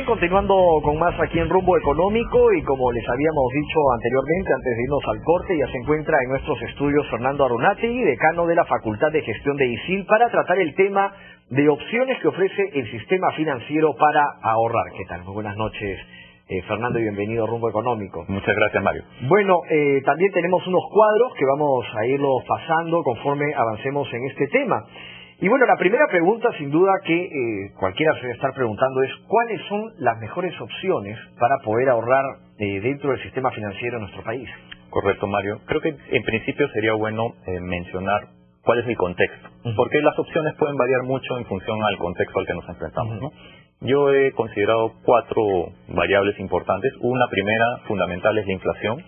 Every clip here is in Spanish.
continuando con más aquí en Rumbo Económico, y como les habíamos dicho anteriormente, antes de irnos al corte, ya se encuentra en nuestros estudios Fernando Arunátegui, decano de la Facultad de Gestión de ISIL, para tratar el tema de opciones que ofrece el sistema financiero para ahorrar. ¿Qué tal? Muy buenas noches, Fernando, y bienvenido a Rumbo Económico. Muchas gracias, Mario. Bueno, también tenemos unos cuadros que vamos a irlos pasando conforme avancemos en este tema. Y bueno, la primera pregunta, sin duda, que cualquiera se debe estar preguntando es: ¿cuáles son las mejores opciones para poder ahorrar dentro del sistema financiero en nuestro país? Correcto, Mario. Creo que en principio sería bueno mencionar cuál es el contexto, porque las opciones pueden variar mucho en función al contexto al que nos enfrentamos, ¿no? Yo he considerado 4 variables importantes. Una primera fundamental es la inflación.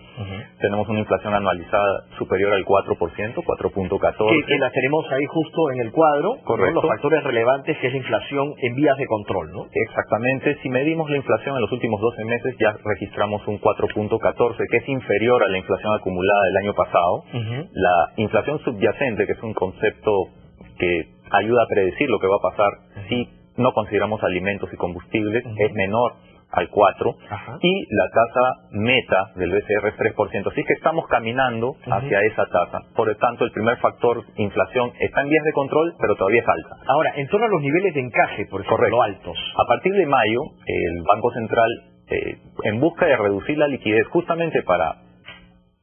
Tenemos una inflación anualizada superior al 4%, 4.14. Que la tenemos ahí justo en el cuadro. Correcto. Los factores relevantes, que es la inflación en vías de control, ¿no? Exactamente. Si medimos la inflación en los últimos 12 meses, ya registramos un 4.14, que es inferior a la inflación acumulada del año pasado. La inflación subyacente, que es un concepto que ayuda a predecir lo que va a pasar si no consideramos alimentos y combustibles, es menor al 4%, y la tasa meta del BCR es 3%. Así que estamos caminando hacia esa tasa. Por lo tanto, el primer factor, inflación, está en vías de control, pero todavía es alta. Ahora, en torno a los niveles de encaje, por ejemplo, altos. A partir de mayo, el Banco Central, en busca de reducir la liquidez, justamente para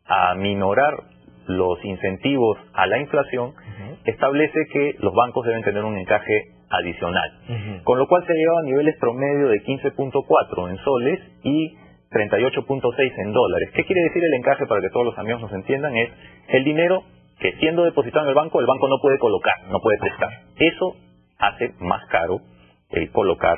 aminorar los incentivos a la inflación, establece que los bancos deben tener un encaje adicional, con lo cual se ha llegado a niveles promedio de 15.4 en soles y 38.6 en dólares. ¿Qué quiere decir el encaje, para que todos los amigos nos entiendan? Es el dinero que, siendo depositado en el banco no puede colocar, no puede prestar. Eso hace más caro el colocar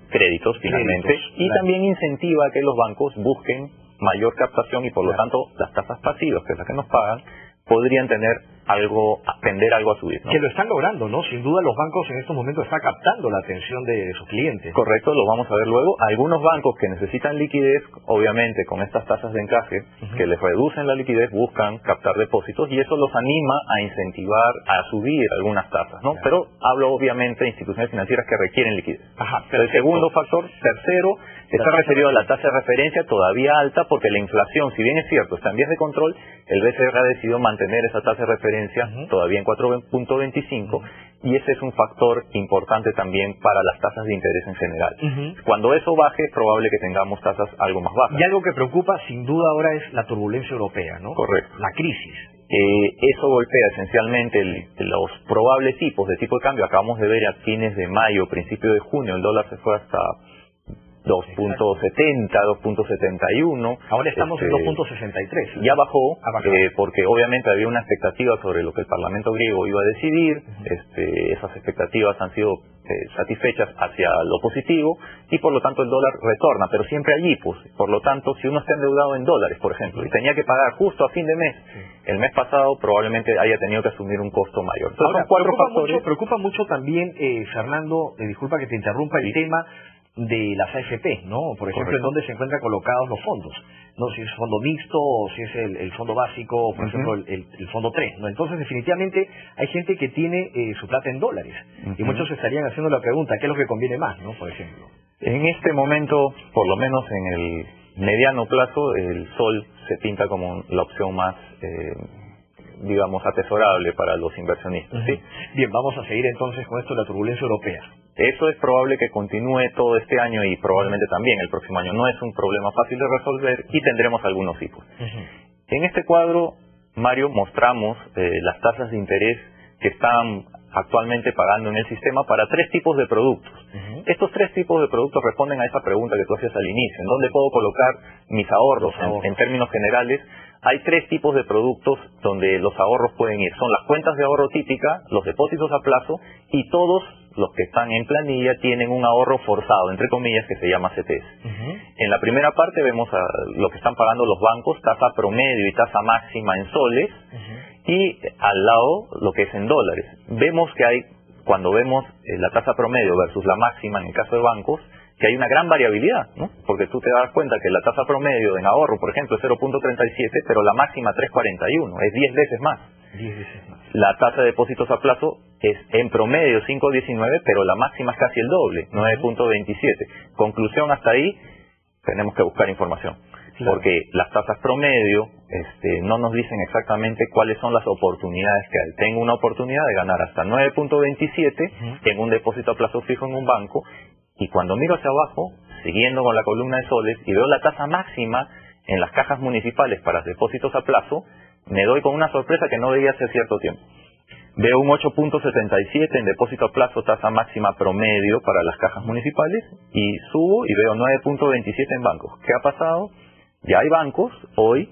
créditos finalmente, y también incentiva a que los bancos busquen mayor captación, y por lo tanto las tasas pasivas, que es las que nos pagan, podrían tender algo a subir, ¿no? Que lo están logrando, ¿no? Sin duda los bancos en estos momentos están captando la atención de sus clientes. Correcto, lo vamos a ver luego. Algunos bancos que necesitan liquidez, obviamente con estas tasas de encaje que les reducen la liquidez, buscan captar depósitos, y eso los anima a incentivar a subir algunas tasas, ¿no? Pero hablo obviamente de instituciones financieras que requieren liquidez. Pero el segundo factor, tercero, está referido a la tasa de referencia, todavía alta, porque la inflación, si bien es cierto, está en vías de control, el BCR ha decidido mantener esa tasa de referencia todavía en 4.25, y ese es un factor importante también para las tasas de interés en general. Cuando eso baje, es probable que tengamos tasas algo más bajas. Y algo que preocupa, sin duda, ahora es la turbulencia europea, ¿no? Correcto. La crisis. Eso golpea esencialmente los probables tipos de tipo de cambio. Acabamos de ver a fines de mayo, principio de junio, el dólar se fue hasta 2.70, 2.71. Ahora estamos en 2.63. Ya bajó, porque obviamente había una expectativa sobre lo que el Parlamento griego iba a decidir. Esas expectativas han sido satisfechas hacia lo positivo, y por lo tanto el dólar retorna, pero siempre allí, pues. Por lo tanto, si uno está endeudado en dólares, por ejemplo, y tenía que pagar justo a fin de mes, el mes pasado, probablemente haya tenido que asumir un costo mayor. Entonces, ahora, son 4 factores. Preocupa mucho también, Fernando, disculpa que te interrumpa, el tema de las AFP, ¿no? Por ejemplo, en dónde se encuentran colocados los fondos, no, si es fondo mixto o si es el fondo básico, por ejemplo el fondo 3, ¿no? Entonces, definitivamente hay gente que tiene su plata en dólares, y muchos estarían haciendo la pregunta: ¿qué es lo que conviene más, no? Por ejemplo, en este momento, por lo menos en el mediano plazo, el sol se pinta como la opción más digamos, atesorable para los inversionistas, ¿sí? Bien, vamos a seguir entonces con esto de la turbulencia europea. Eso es probable que continúe todo este año, y probablemente también el próximo año. No es un problema fácil de resolver, y tendremos algunos hitos. En este cuadro, Mario, mostramos las tasas de interés que están actualmente pagando en el sistema para 3 tipos de productos. Estos 3 tipos de productos responden a esa pregunta que tú hacías al inicio: ¿en dónde puedo colocar mis ahorros? En términos generales, hay 3 tipos de productos donde los ahorros pueden ir. Son las cuentas de ahorro típicas, los depósitos a plazo, y todos los que están en planilla tienen un ahorro forzado, entre comillas, que se llama CETES. En la primera parte vemos lo que están pagando los bancos, tasa promedio y tasa máxima en soles, y al lado lo que es en dólares. Vemos que cuando vemos la tasa promedio versus la máxima en el caso de bancos, que hay una gran variabilidad, ¿no? Porque tú te das cuenta que la tasa promedio en ahorro, por ejemplo, es 0.37, pero la máxima 3.41, es 10 veces más. 10 veces más. La tasa de depósitos a plazo es en promedio 5.19, pero la máxima es casi el doble, 9.27. Conclusión, hasta ahí tenemos que buscar información. Claro. Porque las tasas promedio no nos dicen exactamente cuáles son las oportunidades que hay. Tengo una oportunidad de ganar hasta 9.27 en un depósito a plazo fijo en un banco, y cuando miro hacia abajo, siguiendo con la columna de soles, y veo la tasa máxima en las cajas municipales para depósitos a plazo, me doy con una sorpresa que no veía hace cierto tiempo. Veo un 8.77 en depósito a plazo, tasa máxima promedio para las cajas municipales, y subo y veo 9.27 en bancos. ¿Qué ha pasado? Ya hay bancos hoy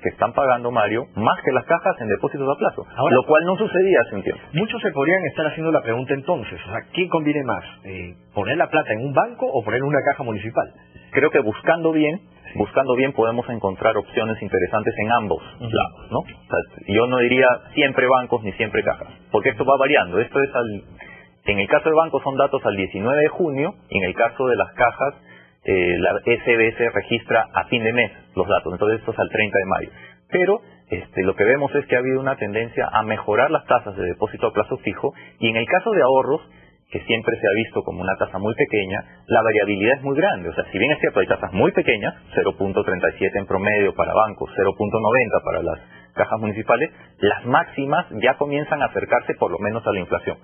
que están pagando, Mario, más que las cajas en depósitos a plazo, ahora, lo cual no sucedía hace un tiempo. Muchos se podrían estar haciendo la pregunta entonces, o sea, ¿qué conviene más? ¿Poner la plata en un banco o poner en una caja municipal? Creo que buscando bien podemos encontrar opciones interesantes en ambos lados, ¿no? O sea, yo no diría siempre bancos ni siempre cajas, porque esto va variando. Esto es en el caso de bancos son datos al 19 de junio, y en el caso de las cajas, la SBS registra a fin de mes los datos, entonces esto es al 30 de mayo. Pero lo que vemos es que ha habido una tendencia a mejorar las tasas de depósito a plazo fijo, y en el caso de ahorros, que siempre se ha visto como una tasa muy pequeña, la variabilidad es muy grande. O sea, si bien es cierto, hay tasas muy pequeñas, 0.37 en promedio para bancos, 0.90 para las cajas municipales, las máximas ya comienzan a acercarse por lo menos a la inflación.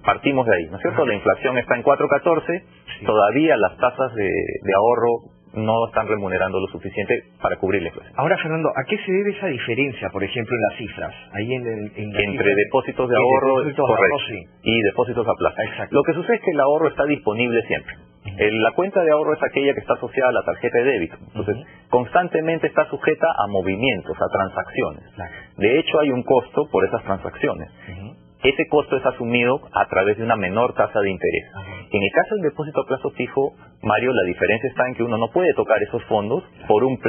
Partimos de ahí, ¿no es cierto? La inflación está en 4.14, todavía las tasas de ahorro no están remunerando lo suficiente para cubrir la inflación. Ahora, Fernando, ¿a qué se debe esa diferencia, por ejemplo, en las cifras? Ahí entre depósitos de ahorro, correcto, y depósitos a plazo. Exacto. Lo que sucede es que el ahorro está disponible siempre. La cuenta de ahorro es aquella que está asociada a la tarjeta de débito. Entonces, constantemente está sujeta a movimientos, a transacciones. De hecho, hay un costo por esas transacciones. Ese costo es asumido a través de una menor tasa de interés. En el caso del depósito a plazo fijo, Mario, la diferencia está en que uno no puede tocar esos fondos por un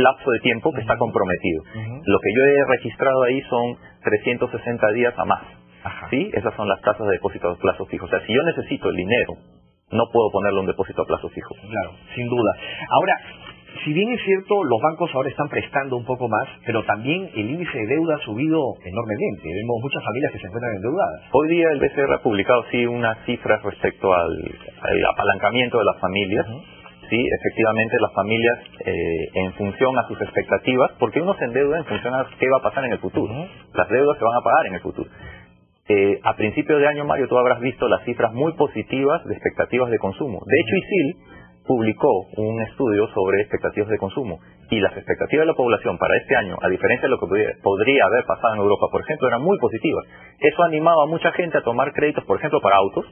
lapso de tiempo que está comprometido. Lo que yo he registrado ahí son 360 días a más. ¿Sí? Esas son las tasas de depósito a plazo fijo. O sea, si yo necesito el dinero, no puedo ponerlo en un depósito a plazo fijo. Claro, sin duda. Ahora, si bien es cierto, los bancos ahora están prestando un poco más, pero también el índice de deuda ha subido enormemente. Vemos muchas familias que se encuentran endeudadas. Hoy día el BCR ha publicado unas cifras respecto al apalancamiento de las familias. Sí, efectivamente las familias, en función a sus expectativas, porque uno se endeuda en función a qué va a pasar en el futuro. Las deudas se van a pagar en el futuro. A principio de año, Mario, tú habrás visto las cifras muy positivas de expectativas de consumo. De hecho, ISIL publicó un estudio sobre expectativas de consumo, y las expectativas de la población para este año, a diferencia de lo que podría haber pasado en Europa, por ejemplo, eran muy positivas. Eso animaba a mucha gente a tomar créditos, por ejemplo, para autos,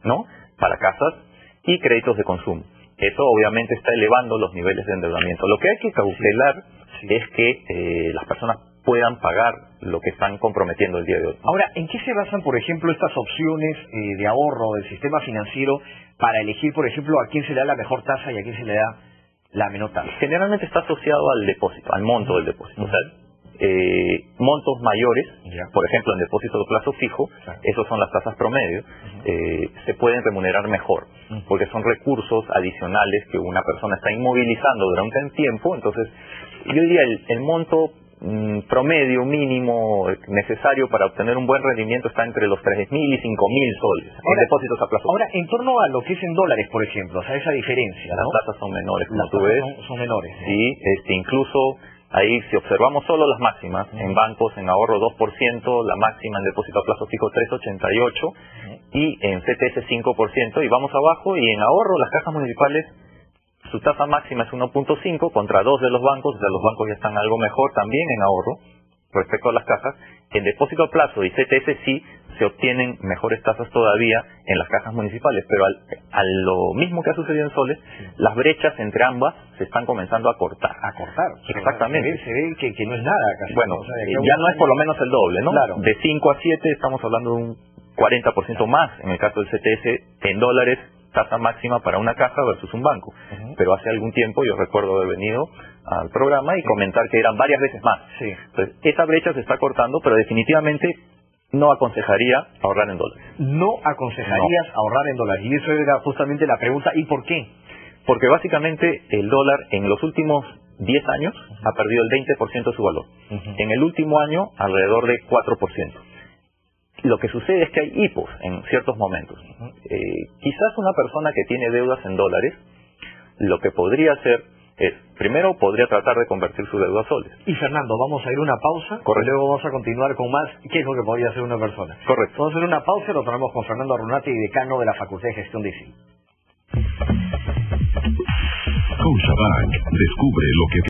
¿no? Para casas y créditos de consumo. Eso obviamente está elevando los niveles de endeudamiento. Lo que hay que cautelar es que las personas puedan pagar lo que están comprometiendo el día de hoy. Ahora, ¿en qué se basan, por ejemplo, estas opciones de ahorro del sistema financiero para elegir, por ejemplo, a quién se le da la mejor tasa y a quién se le da la menor tasa? Generalmente está asociado al depósito, al monto del depósito. O sea, montos mayores, por ejemplo, en depósito de plazo fijo, esos son las tasas promedio, se pueden remunerar mejor, porque son recursos adicionales que una persona está inmovilizando durante un tiempo. Entonces, yo diría el monto promedio mínimo necesario para obtener un buen rendimiento está entre los 3.000 y 5.000 soles en depósitos a plazo. Ahora, en torno a lo que es en dólares, por ejemplo, o sea, esa diferencia, ¿no? Las tasas son menores, como tú ves. Son menores, ¿no? Sí, incluso ahí, si observamos solo las máximas, en bancos, en ahorro 2%, la máxima en depósito a plazo fijo 3.88%, y en CTS 5%, y vamos abajo, y en ahorro las cajas municipales, su tasa máxima es 1.5 contra 2 de los bancos. O sea, los bancos ya están algo mejor también en ahorro respecto a las cajas. En depósito a plazo y CTS sí se obtienen mejores tasas todavía en las cajas municipales, pero a lo mismo que ha sucedido en soles, las brechas entre ambas se están comenzando a cortar. A cortar. Exactamente. Se ve que no es nada casi. Bueno, o sea, ya no es por lo menos el doble, ¿no? Claro. De 5 a 7 estamos hablando de un 40% más en el caso del CTS en dólares, tasa máxima para una caja versus un banco. Pero hace algún tiempo yo recuerdo haber venido al programa y comentar que eran varias veces más. Entonces, esa brecha se está cortando, pero definitivamente no aconsejaría ahorrar en dólares. No aconsejarías ahorrar en dólares. Y eso era justamente la pregunta. ¿Y por qué? Porque básicamente el dólar en los últimos 10 años ha perdido el 20% de su valor. En el último año, alrededor de 4%. Lo que sucede es que hay hipos en ciertos momentos. Quizás una persona que tiene deudas en dólares, lo que podría hacer es, primero podría tratar de convertir su deuda a soles. Y Fernando, vamos a ir a una pausa, Correcto. Y luego vamos a continuar con más, ¿qué es lo que podría hacer una persona? Correcto. Vamos a hacer una pausa y lo tenemos con Fernando Arrunate, decano de la Facultad de Gestión de ICI. Scotiabank descubre lo que